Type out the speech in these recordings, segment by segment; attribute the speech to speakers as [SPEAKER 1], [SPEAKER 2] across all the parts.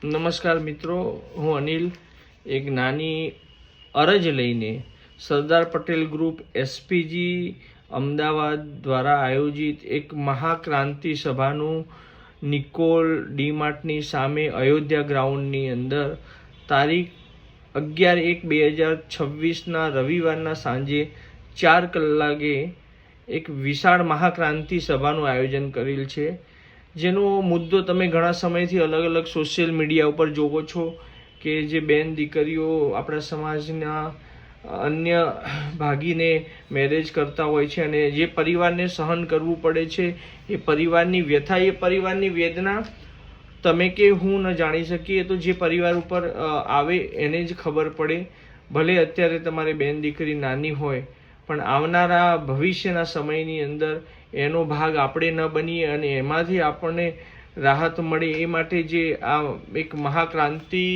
[SPEAKER 1] નમસ્કાર મિત્રો, હું અનિલ એક નાની અરજ લઈને સરદાર પટેલ ગ્રુપ એસપીજી અમદાવાદ દ્વારા આયોજિત એક મહાક્રાંતિ સભાનું નિકોલ ડીમાર્ટની સામે અયોધ્યા ગ્રાઉન્ડની અંદર તારીખ 11/1/2026ના રવિવારના સાંજે 4 કલાકે એક વિશાળ મહાક્રાંતિ સભાનું આયોજન કરેલ છે, જેનો મુદ્દો તમે ઘણા સમયથી અલગ અલગ સોશિયલ મીડિયા ઉપર જોવો છો કે જે બેન દીકરીઓ આપણા સમાજના અન્ય ભાગીને મેરેજ કરતા હોય છે અને જે પરિવારને સહન કરવું પડે છે, એ પરિવારની વ્યથા, એ પરિવારની વેદના તમે કે હું ન જાણી શકીએ. તો જે પરિવાર ઉપર આવે એને જ ખબર પડે. ભલે અત્યારે તમારે બેન દીકરી નાની હોય, પણ આવનારા ભવિષ્યના સમયની અંદર એનો ભાગ આપણે ન બનીએ અને એમાંથી આપણને રાહત મળે એ માટે જે આ એક મહાક્રાંતિ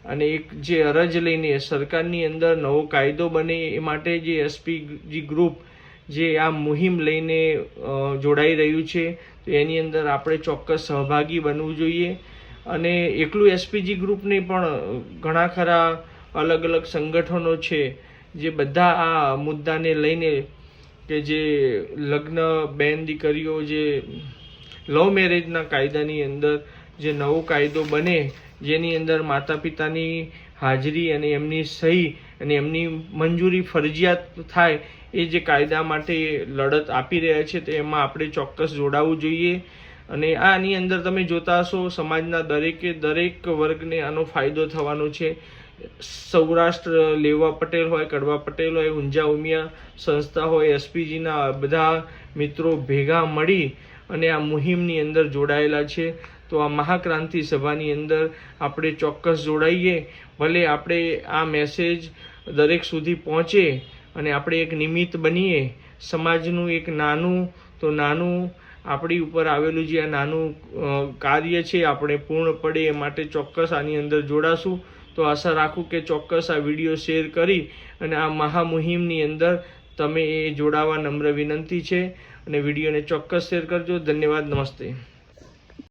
[SPEAKER 1] અને એક જે અરજ લઈને સરકારની અંદર નવો કાયદો બને એ માટે જે એસપીજી ગ્રુપ જે આ મુહિમ લઈને જોડાઈ રહ્યું છે, તો એની અંદર આપણે ચોક્કસ સહભાગી બનવું જોઈએ. અને એકલું એસપીજી ગ્રુપ નહીં, પણ ઘણા ખરા અલગ અલગ સંગઠનો છે જે બધા આ મુદ્દાને લઈને કે જે લગ્ન બેન દીકરીઓ જે લવ મેરેજના કાયદાની અંદર જે નવો કાયદો બને, જેની અંદર માતા પિતાની હાજરી અને એમની સહી અને એમની મંજૂરી ફરજિયાત થાય, એ જે કાયદા માટે લડત આપી રહ્યા છે, તો એમાં આપણે ચોક્કસ જોડાવવું જોઈએ. અને આની અંદર તમે જોતા હશો, સમાજના દરેક વર્ગને આનો ફાયદો થવાનો છે. સૌરાષ્ટ્ર લેવા પટેલ હોય, કડવા પટેલ હોય, ઊંઝા ઉમિયા સંસ્થા હોય, એસપીજીના બધા મિત્રો ભેગા મળી અને આ મુહિમની અંદર જોડાયેલા છે. તો આ મહાક્રાંતિ સભાની અંદર આપણે ચોક્કસ જોડાઈએ. ભલે આપણે આ મેસેજ દરેક સુધી પહોંચે અને આપણે એક નિમિત્ત બનીએ, સમાજનું એક નાનું આપણી ઉપર આવેલું જે આ નાનું કાર્ય છે આપણે પૂર્ણ પડે એ માટે ચોક્કસ આની અંદર જોડાશું. તો આશા રાખું કે ચોક્કસ આ વિડીયો શેર કરી અને આ મહામુહિમની અંદર તમે એ જોડાવા નમ્ર વિનંતી છે. અને વિડીયોને ચોક્કસ શેર કરજો. ધન્યવાદ. નમસ્તે.